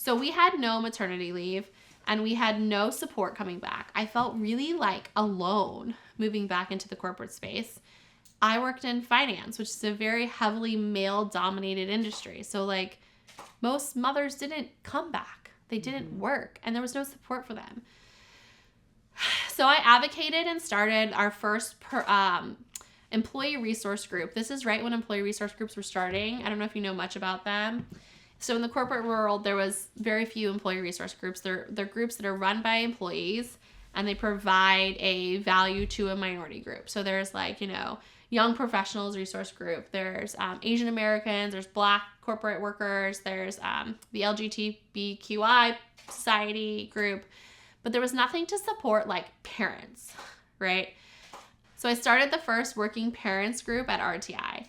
So we had no maternity leave and we had no support coming back. I felt really like alone moving back into the corporate space. I worked in finance, which is a very heavily male dominated industry. So like most mothers didn't come back. They didn't work and there was no support for them. So I advocated and started our first employee resource group. This is right when employee resource groups were starting. I don't know if you know much about them. So in the corporate world, there was very few employee resource groups. They're groups that are run by employees and they provide a value to a minority group. So there's like, young professionals resource group. There's Asian Americans, there's Black corporate workers, there's the LGBTQI society group. But there was nothing to support like parents, right? So I started the first working parents group at RTI.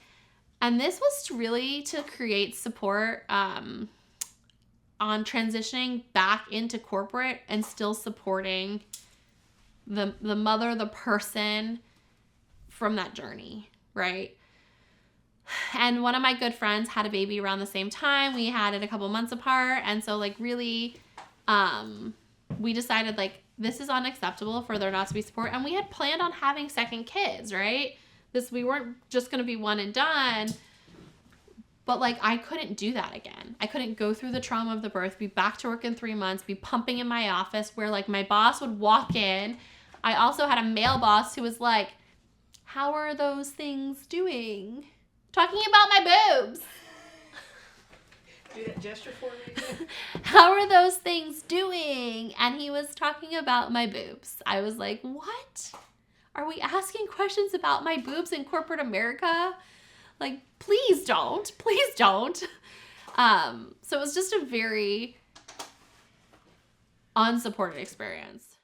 And this was really to create support on transitioning back into corporate and still supporting the mother, the person from that journey, right? And one of my good friends had a baby around the same time. We had it a couple months apart. And so like really, we decided like this is unacceptable for there not to be support. And we had planned on having second kids, right? We weren't just going to be one and done. But like I couldn't do that again. I couldn't go through the trauma of the birth, be back to work in 3 months, be pumping in my office where like my boss would walk in. I also had a male boss who was like, how are those things doing? Talking about my boobs. Do that gesture for me. How are those things doing? And he was talking about my boobs. I was like, what? Are we asking questions about my boobs in corporate America? Like, please don't. Please don't. So it was just a very unsupported experience.